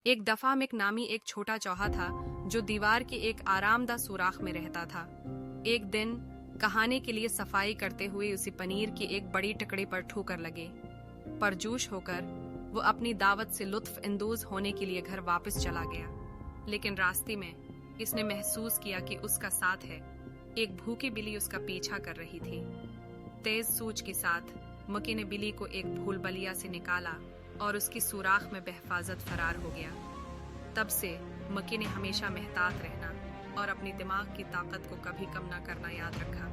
एक दफा मिक नामी एक छोटा चौहा था जो दीवार के एक आरामदा सुराख में रहता था। एक दिन कहानी के लिए सफाई करते हुए उसी पनीर की एक बड़ी टुकड़ी पर ठोकर लगे। परजोश होकर वो अपनी दावत से लुत्फ अंदोज होने के लिए घर वापस चला गया, लेकिन रास्ते में इसने महसूस किया कि उसका साथ है। एक भूखी बिल्ली उसका पीछा कर रही थी। तेज सूझ के साथ मकी ने बिल्ली को एक भूलभुलैया से निकाला और उसकी सुराख में बेहिफाजत फरार हो गया। तब से मकी ने हमेशा मेहतात रहना और अपनी दिमाग की ताकत को कभी कम न करना याद रखा।